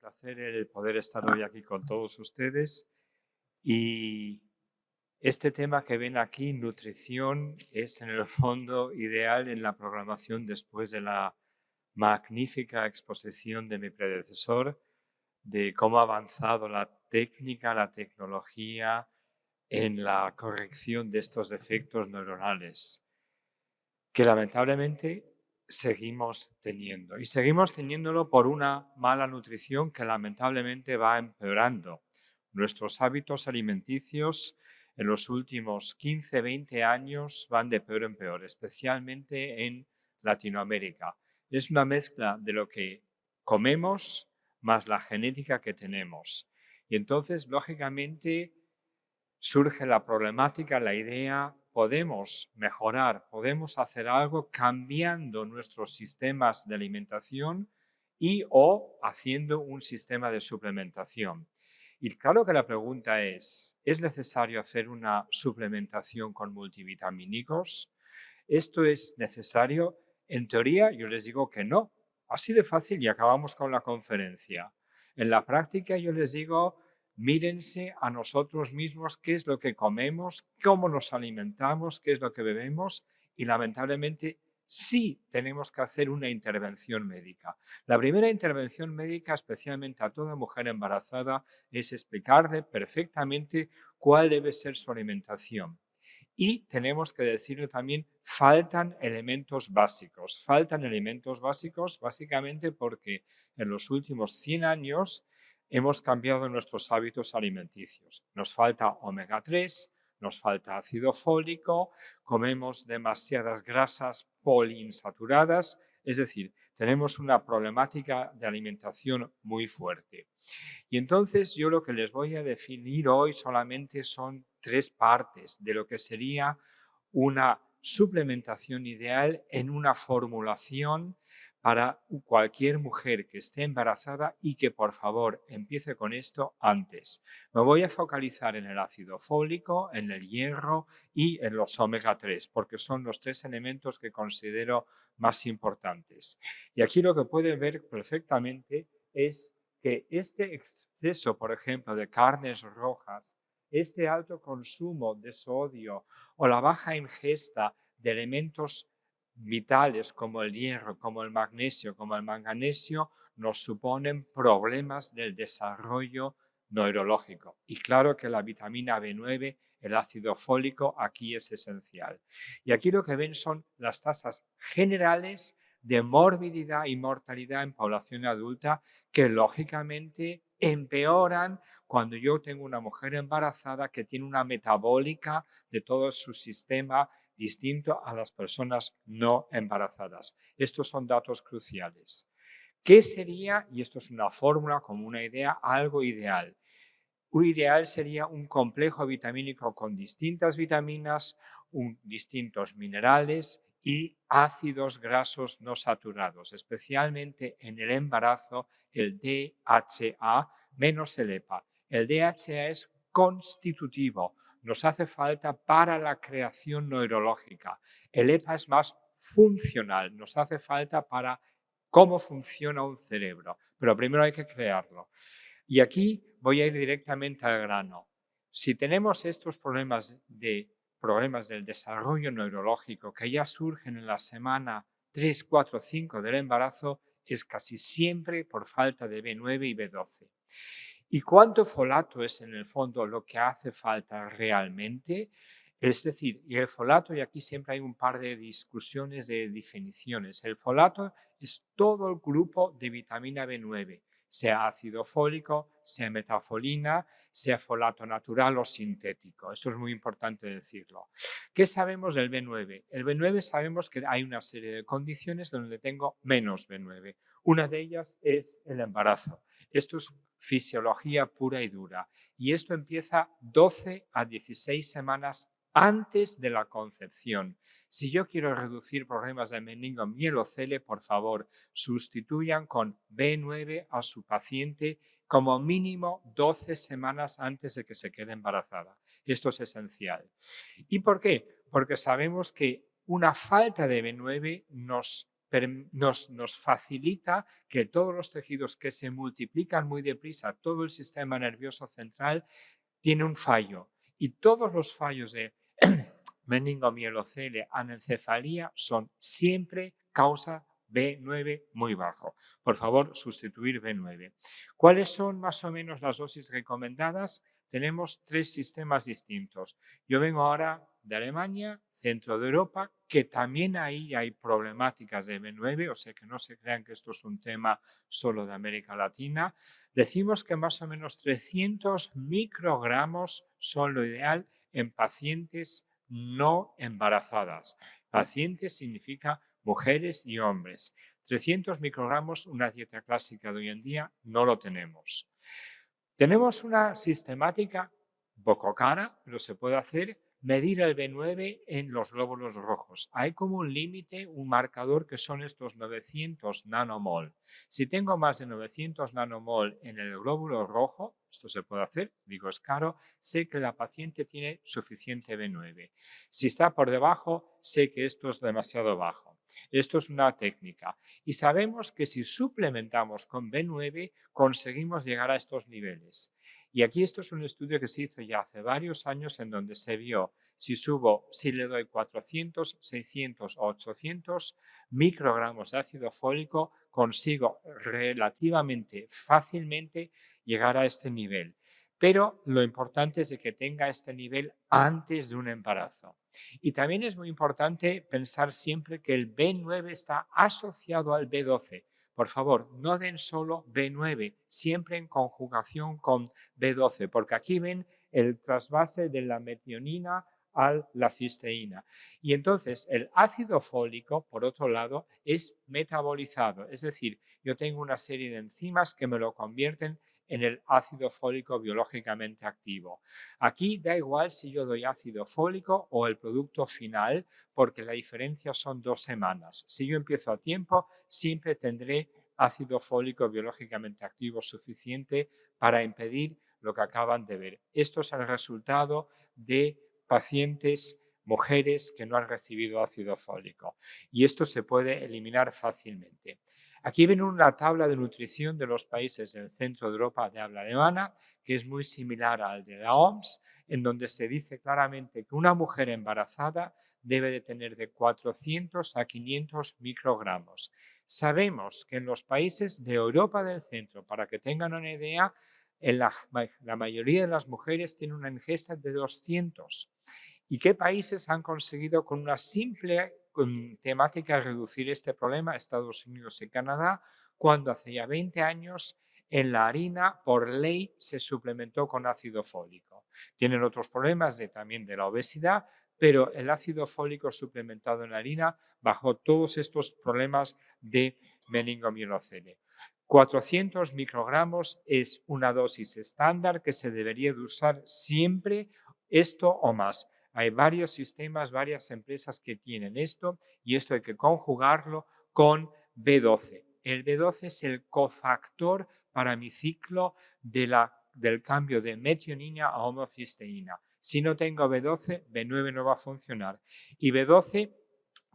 placer el poder estar hoy aquí con todos ustedes. Y este tema que ven aquí, nutrición, es en el fondo ideal en la programación después de la magnífica exposición de mi predecesor de cómo ha avanzado la técnica, la tecnología en la corrección de estos defectos neuronales que lamentablemente seguimos teniendo. Y seguimos teniéndolo por una mala nutrición que lamentablemente va empeorando. Nuestros hábitos alimenticios en los últimos 15, 20 años van de peor en peor, especialmente en Latinoamérica. Es una mezcla de lo que comemos más la genética que tenemos. Y entonces, lógicamente, surge la problemática, la idea, podemos mejorar, podemos hacer algo cambiando nuestros sistemas de alimentación y o haciendo un sistema de suplementación. Y claro que la pregunta ¿es necesario hacer una suplementación con multivitamínicos? ¿Esto es necesario? En teoría yo les digo que no. Así de fácil y acabamos con la conferencia. En la práctica yo les digo, mírense a nosotros mismos qué es lo que comemos, cómo nos alimentamos, qué es lo que bebemos y lamentablemente sí tenemos que hacer una intervención médica. La primera intervención médica, especialmente a toda mujer embarazada, es explicarle perfectamente cuál debe ser su alimentación. Y tenemos que decirle también, faltan elementos básicos. Faltan elementos básicos básicamente porque en los últimos 100 años hemos cambiado nuestros hábitos alimenticios. Nos falta omega 3, nos falta ácido fólico, comemos demasiadas grasas poliinsaturadas, es decir, tenemos una problemática de alimentación muy fuerte. Y entonces yo lo que les voy a definir hoy solamente son 3 partes de lo que sería una suplementación ideal en una formulación para cualquier mujer que esté embarazada y que por favor empiece con esto antes. Me voy a focalizar en el ácido fólico, en el hierro y en los omega 3 porque son los 3 elementos que considero más importantes. Y aquí lo que pueden ver perfectamente es que este exceso, por ejemplo, de carnes rojas, este alto consumo de sodio o la baja ingesta de elementos vitales como el hierro, como el magnesio, como el manganesio, nos suponen problemas del desarrollo neurológico. Y claro que la vitamina B9, el ácido fólico, aquí es esencial. Y aquí lo que ven son las tasas generales de morbilidad y mortalidad en población adulta que lógicamente empeoran cuando yo tengo una mujer embarazada que tiene una metabólica de todo su sistema distinto a las personas no embarazadas. Estos son datos cruciales. ¿Qué sería, y esto es una fórmula como una idea, algo ideal? Un ideal sería un complejo vitamínico con distintas vitaminas, distintos minerales y ácidos grasos no saturados, especialmente en el embarazo, el DHA menos el EPA. El DHA es constitutivo, nos hace falta para la creación neurológica. El EPA es más funcional, nos hace falta para cómo funciona un cerebro, pero primero hay que crearlo. Y aquí voy a ir directamente al grano. Si tenemos estos problemas del desarrollo neurológico que ya surgen en la semana 3, 4, 5 del embarazo, es casi siempre por falta de B9 y B12. ¿Y cuánto folato es en el fondo lo que hace falta realmente? Es decir, y el folato, y aquí siempre hay un par de discusiones de definiciones, el folato es todo el grupo de vitamina B9, sea ácido fólico, sea metafolina, sea folato natural o sintético. Esto es muy importante decirlo. ¿Qué sabemos del B9? El B9 sabemos que hay una serie de condiciones donde tengo menos B9. Una de ellas es el embarazo. Esto es fisiología pura y dura. Y esto empieza 12 a 16 semanas antes de la concepción. Si yo quiero reducir problemas de meningomielocele, por favor, sustituyan con B9 a su paciente como mínimo 12 semanas antes de que se quede embarazada. Esto es esencial. ¿Y por qué? Porque sabemos que una falta de B9 nos nos facilita que todos los tejidos que se multiplican muy deprisa, todo el sistema nervioso central tiene un fallo. Y todos los fallos de meningomielocele, anencefalía son siempre causa B9 muy bajo. Por favor, sustituir B9. ¿Cuáles son más o menos las dosis recomendadas? Tenemos 3 sistemas distintos. Yo vengo ahora de Alemania, centro de Europa, que también ahí hay problemáticas de B9, o sea que no se crean que esto es un tema solo de América Latina. Decimos que más o menos 300 microgramos son lo ideal en pacientes no embarazadas. Pacientes significa mujeres y hombres. 300 microgramos, una dieta clásica de hoy en día, no lo tenemos. Tenemos una sistemática un poco cara, pero se puede hacer, medir el B9 en los glóbulos rojos. Hay como un límite, un marcador que son estos 900 nanomol. Si tengo más de 900 nanomol en el glóbulo rojo, esto se puede hacer, digo es caro, sé que la paciente tiene suficiente B9. Si está por debajo, sé que esto es demasiado bajo. Esto es una técnica y sabemos que si suplementamos con B9 conseguimos llegar a estos niveles. Y aquí esto es un estudio que se hizo ya hace varios años en donde se vio si le doy 400, 600 o 800 microgramos de ácido fólico, consigo relativamente fácilmente llegar a este nivel. Pero lo importante es de que tenga este nivel antes de un embarazo. Y también es muy importante pensar siempre que el B9 está asociado al B12. Por favor, no den solo B9, siempre en conjugación con B12, porque aquí ven el trasvase de la metionina a la cisteína. Y entonces el ácido fólico, por otro lado, es metabolizado, es decir, yo tengo una serie de enzimas que me lo convierten en el ácido fólico biológicamente activo. Aquí da igual si yo doy ácido fólico o el producto final, porque la diferencia son 2 semanas. Si yo empiezo a tiempo, siempre tendré ácido fólico biológicamente activo suficiente para impedir lo que acaban de ver. Esto es el resultado de pacientes, mujeres que no han recibido ácido fólico. Y esto se puede eliminar fácilmente. Aquí ven una tabla de nutrición de los países del centro de Europa de habla alemana, que es muy similar al de la OMS, en donde se dice claramente que una mujer embarazada debe de tener de 400 a 500 microgramos. Sabemos que en los países de Europa del centro, para que tengan una idea, la mayoría de las mujeres tienen una ingesta de 200. ¿Y qué países han conseguido con una simple temática reducir este problema? Estados Unidos y Canadá, cuando hace ya 20 años en la harina por ley se suplementó con ácido fólico. Tienen otros problemas también de la obesidad, pero el ácido fólico suplementado en la harina bajó todos estos problemas de meningomielocele. 400 microgramos es una dosis estándar que se debería de usar siempre, esto o más. Hay varios sistemas, varias empresas que tienen esto y esto hay que conjugarlo con B12. El B12 es el cofactor para mi ciclo del cambio de metionina a homocisteína. Si no tengo B12, B9 no va a funcionar. Y B12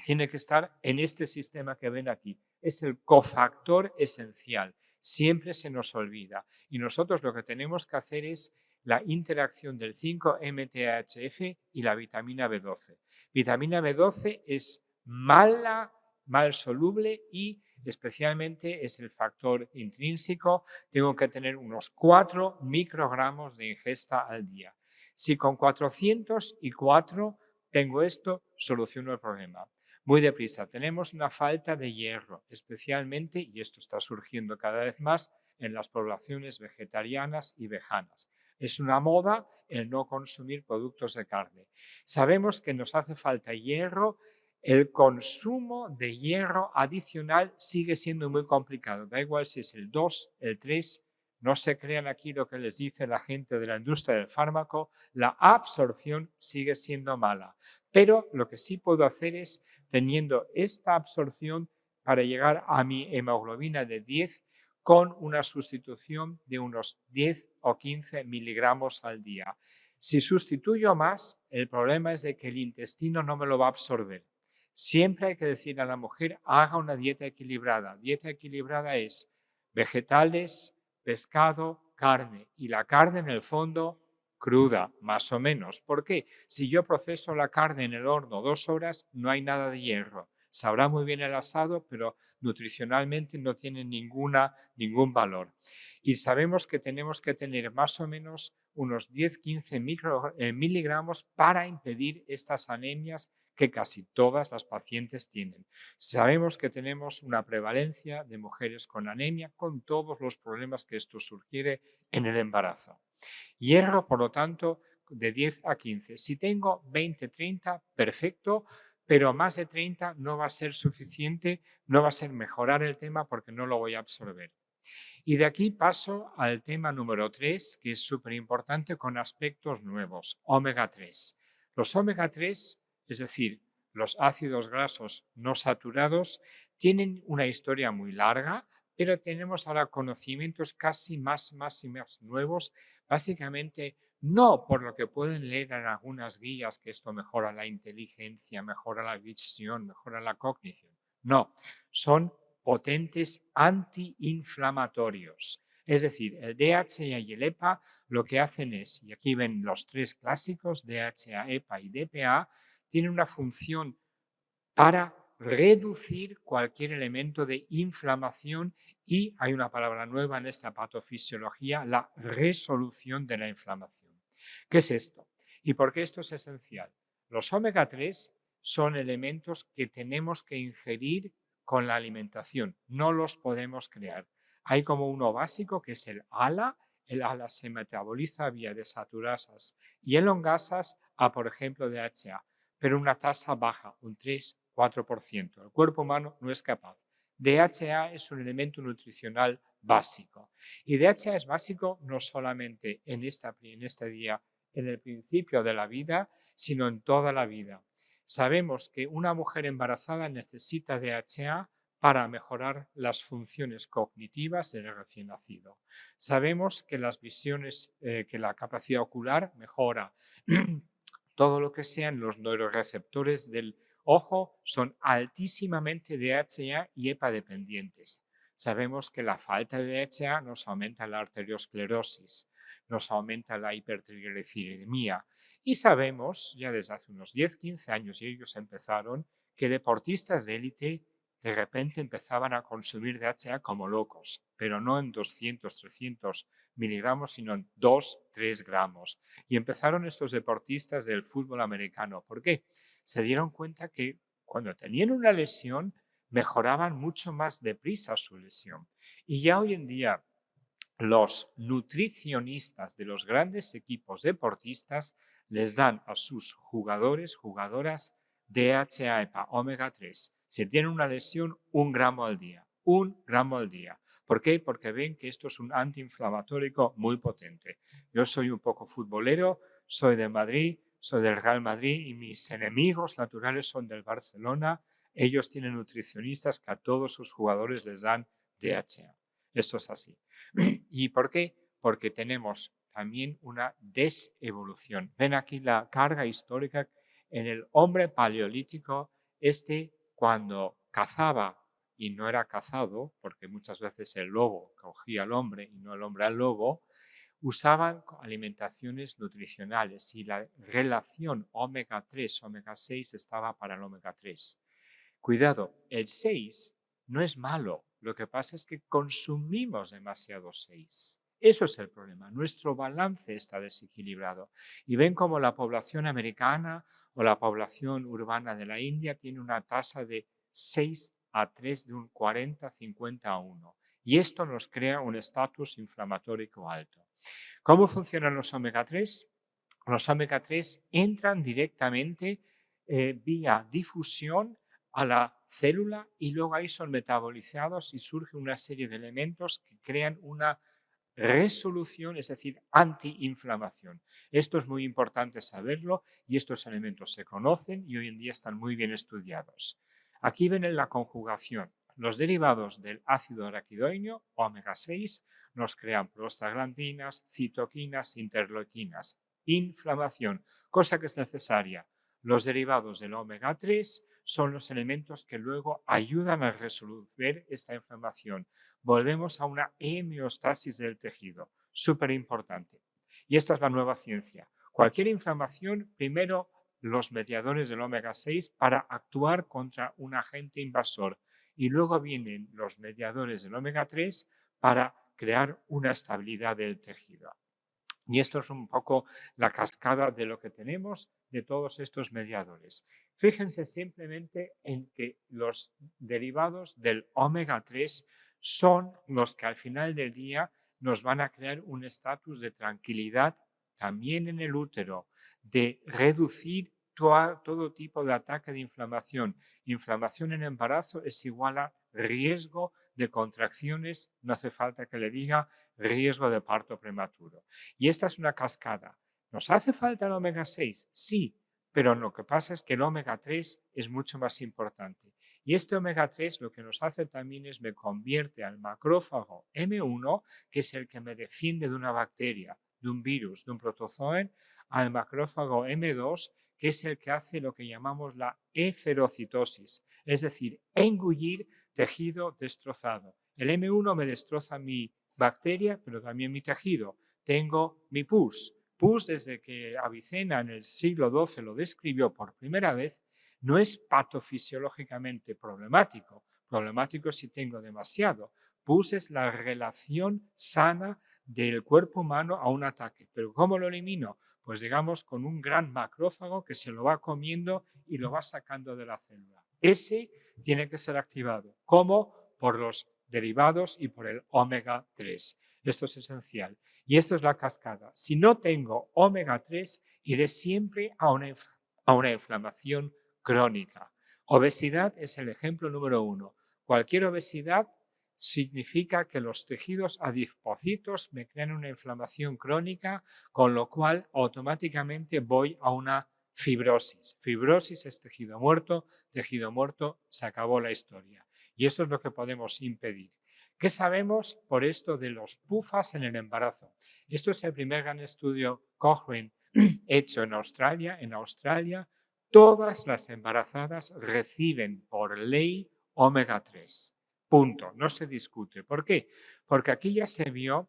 tiene que estar en este sistema que ven aquí. Es el cofactor esencial. Siempre se nos olvida. Y nosotros lo que tenemos que hacer es la interacción del 5-MTHF y la vitamina B12. Vitamina B12 es mal soluble y especialmente es el factor intrínseco. Tengo que tener unos 4 microgramos de ingesta al día. Si con 404 tengo esto, soluciono el problema. Muy deprisa, tenemos una falta de hierro, especialmente, y esto está surgiendo cada vez más, en las poblaciones vegetarianas y veganas. Es una moda el no consumir productos de carne. Sabemos que nos hace falta hierro. El consumo de hierro adicional sigue siendo muy complicado. Da igual si es el 2, el 3. No se crean aquí lo que les dice la gente de la industria del fármaco. La absorción sigue siendo mala. Pero lo que sí puedo hacer es, teniendo esta absorción para llegar a mi hemoglobina de 10, con una sustitución de unos 10 o 15 miligramos al día. Si sustituyo más, el problema es de que el intestino no me lo va a absorber. Siempre hay que decir a la mujer, haga una dieta equilibrada. Dieta equilibrada es vegetales, pescado, carne. Y la carne en el fondo cruda, más o menos. ¿Por qué? Si yo proceso la carne en el horno 2 horas, no hay nada de hierro. Sabrá muy bien el asado, pero nutricionalmente no tiene ningún valor. Y sabemos que tenemos que tener más o menos unos 10-15 miligramos para impedir estas anemias que casi todas las pacientes tienen. Sabemos que tenemos una prevalencia de mujeres con anemia con todos los problemas que esto sugiere en el embarazo. Hierro, por lo tanto, de 10 a 15. Si tengo 20-30, perfecto, pero más de 30 no va a ser suficiente, no va a ser mejorar el tema porque no lo voy a absorber. Y de aquí paso al tema número 3, que es súper importante con aspectos nuevos, omega 3. Los omega 3, es decir, los ácidos grasos no saturados, tienen una historia muy larga, pero tenemos ahora conocimientos casi más y más nuevos, básicamente no por lo que pueden leer en algunas guías, que esto mejora la inteligencia, mejora la visión, mejora la cognición. No, son potentes antiinflamatorios. Es decir, el DHA y el EPA lo que hacen es, y aquí ven los 3 clásicos, DHA, EPA y DPA, tienen una función para reducir cualquier elemento de inflamación y hay una palabra nueva en esta patofisiología, la resolución de la inflamación. ¿Qué es esto? ¿Y por qué esto es esencial? Los omega 3 son elementos que tenemos que ingerir con la alimentación, no los podemos crear. Hay como uno básico que es el ALA. El ALA se metaboliza vía desaturasas y elongasas a, por ejemplo, DHA, pero una tasa baja, un 3-4%. El cuerpo humano no es capaz. DHA es un elemento nutricional básico. Y DHA es básico no solamente en este día, en el principio de la vida, sino en toda la vida. Sabemos que una mujer embarazada necesita DHA para mejorar las funciones cognitivas del recién nacido. Sabemos que las visiones, que la capacidad ocular mejora. Todo lo que sean los neuroreceptores del ojo son altísimamente DHA y EPA dependientes. Sabemos que la falta de DHA nos aumenta la arteriosclerosis, nos aumenta la hipertrigliceridemia y sabemos ya desde hace unos 10-15 años, y ellos empezaron, que deportistas de élite de repente empezaban a consumir DHA como locos, pero no en 200-300 miligramos, sino en 2-3 gramos. Y empezaron estos deportistas del fútbol americano. ¿Por qué? Se dieron cuenta que cuando tenían una lesión mejoraban mucho más deprisa su lesión. Y ya hoy en día los nutricionistas de los grandes equipos deportistas les dan a sus jugadores, jugadoras, DHA, EPA, omega 3. Si tienen una lesión, 1 gramo al día. 1 gramo al día. ¿Por qué? Porque ven que esto es un antiinflamatorio muy potente. Yo soy un poco futbolero, soy de Madrid, soy del Real Madrid y mis enemigos naturales son del Barcelona. Ellos tienen nutricionistas que a todos sus jugadores les dan DHA. Esto es así. ¿Y por qué? Porque tenemos también una desevolución. Ven aquí la carga histórica en el hombre paleolítico, cuando cazaba y no era cazado, porque muchas veces el lobo cogía al hombre y no el hombre al lobo, usaban alimentaciones nutricionales y la relación omega 3, omega 6 estaba para el omega 3. Cuidado, el 6 no es malo, lo que pasa es que consumimos demasiado 6. Eso es el problema, nuestro balance está desequilibrado. Y ven cómo la población americana o la población urbana de la India tiene una tasa de 6-3 de un 40-50-1. Y esto nos crea un estatus inflamatorio alto. ¿Cómo funcionan los omega 3? Los omega 3 entran directamente vía difusión a la célula y luego ahí son metabolizados y surge una serie de elementos que crean una resolución, es decir, antiinflamación. Esto es muy importante saberlo y estos elementos se conocen y hoy en día están muy bien estudiados. Aquí ven la conjugación. Los derivados del ácido araquidoíneo, omega 6, nos crean prostaglandinas, citoquinas, interleuquinas. Inflamación, cosa que es necesaria. Los derivados del omega 3 son los elementos que luego ayudan a resolver esta inflamación. Volvemos a una homeostasis del tejido, súper importante. Y esta es la nueva ciencia. Cualquier inflamación, primero los mediadores del omega 6 para actuar contra un agente invasor y luego vienen los mediadores del omega 3 para crear una estabilidad del tejido. Y esto es un poco la cascada de lo que tenemos de todos estos mediadores. Fíjense simplemente en que los derivados del omega 3 son los que al final del día nos van a crear un estatus de tranquilidad también en el útero, de reducir todo tipo de ataque de inflamación. Inflamación en embarazo es igual a riesgo de contracciones, no hace falta que le diga riesgo de parto prematuro. Y esta es una cascada. ¿Nos hace falta el omega 6? Sí, pero lo que pasa es que el omega 3 es mucho más importante. Y este omega 3 lo que nos hace también es me convierte al macrófago M1, que es el que me defiende de una bacteria, de un virus, de un protozoen, al macrófago M2, que es el que hace lo que llamamos la eferocitosis, es decir, engullir tejido destrozado. El M1 me destroza mi bacteria, pero también mi tejido. Tengo mi pus. Pus, desde que Avicena en el siglo XII lo describió por primera vez, no es patofisiológicamente problemático. Problemático si tengo demasiado. Pus es la relación sana del cuerpo humano a un ataque. ¿Pero cómo lo elimino? Pues digamos con un gran macrófago que se lo va comiendo y lo va sacando de la célula. Ese tiene que ser activado. ¿Cómo? Por los derivados y por el omega 3. Esto es esencial. Y esto es la cascada. Si no tengo omega 3, iré siempre a una inflamación crónica. Obesidad es el ejemplo número 1. Cualquier obesidad significa que los tejidos adipocitos me crean una inflamación crónica, con lo cual automáticamente voy a una fibrosis. Fibrosis es tejido muerto, se acabó la historia. Y eso es lo que podemos impedir. ¿Qué sabemos por esto de los PUFAs en el embarazo? Esto es el primer gran estudio Cochrane hecho en Australia. En Australia, todas las embarazadas reciben por ley omega 3. Punto. No se discute. ¿Por qué? Porque aquí ya se vio,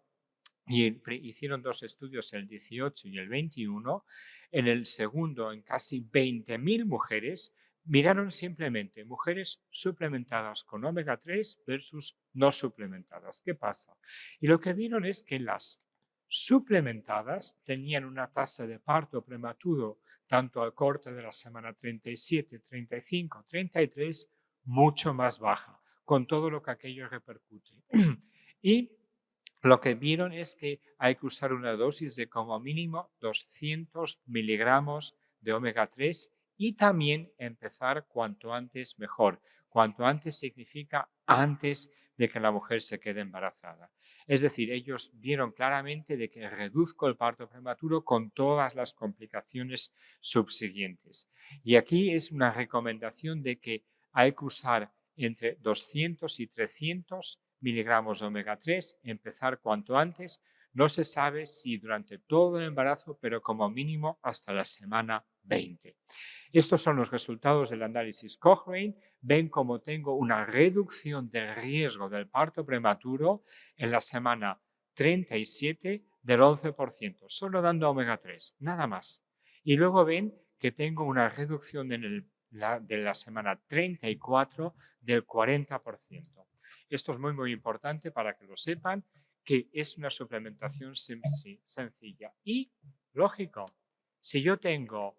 y hicieron 2 estudios, el 18 y el 21, en el segundo, en casi 20.000 mujeres, miraron simplemente mujeres suplementadas con omega 3 versus no suplementadas. ¿Qué pasa? Y lo que vieron es que las suplementadas tenían una tasa de parto prematuro, tanto al corte de la semana 37, 35, 33, mucho más baja, con todo lo que aquello repercute. Y lo que vieron es que hay que usar una dosis de como mínimo 200 miligramos de omega 3 y también empezar cuanto antes mejor. Cuanto antes significa antes de que la mujer se quede embarazada. Es decir, ellos vieron claramente de que reduzco el parto prematuro con todas las complicaciones subsiguientes. Y aquí es una recomendación de que hay que usar entre 200 y 300 miligramos de omega 3, empezar cuanto antes. No se sabe si durante todo el embarazo, pero como mínimo hasta la semana 20. Estos son los resultados del análisis Cochrane. Ven cómo tengo una reducción del riesgo del parto prematuro en la semana 37 del 11%, solo dando omega 3, nada más. Y luego ven que tengo una reducción de la semana 34 del 40%. Esto es muy, muy importante para que lo sepan, que es una suplementación sencilla. Y, lógico, si yo tengo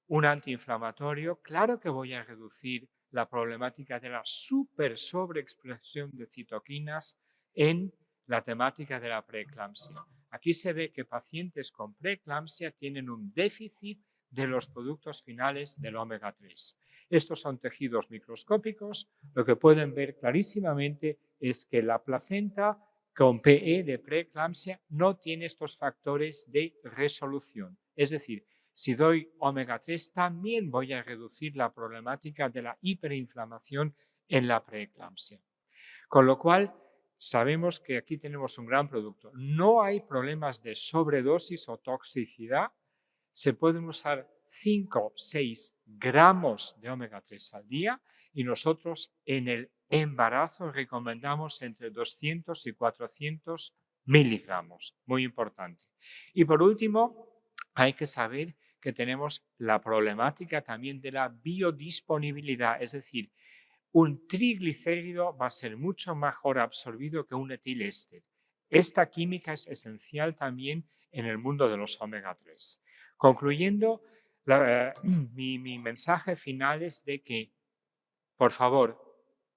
un antiinflamatorio, claro que voy a reducir la problemática de la super sobreexpresión de citoquinas en la temática de la preeclampsia. Aquí se ve que pacientes con preeclampsia tienen un déficit de los productos finales del omega 3. Estos son tejidos microscópicos. Lo que pueden ver clarísimamente es que la placenta con PE de preeclampsia no tiene estos factores de resolución. Es decir, si doy omega 3 también voy a reducir la problemática de la hiperinflamación en la preeclampsia. Con lo cual, sabemos que aquí tenemos un gran producto. No hay problemas de sobredosis o toxicidad. Se pueden usar 5 o 6 gramos de omega 3 al día y nosotros en el embarazo recomendamos entre 200 y 400 miligramos, muy importante. Y por último, hay que saber que tenemos la problemática también de la biodisponibilidad, es decir, un triglicérido va a ser mucho mejor absorbido que un etiléster. Esta química es esencial también en el mundo de los omega 3. Concluyendo, mi mensaje final es de que, por favor,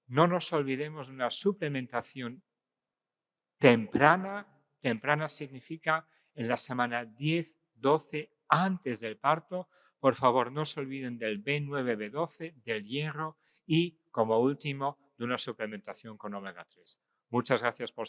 no nos olvidemos de una suplementación temprana. Temprana significa en la semana 10, 12, antes del parto. Por favor, no se olviden del B9, B12, del hierro y, como último, de una suplementación con omega 3. Muchas gracias por su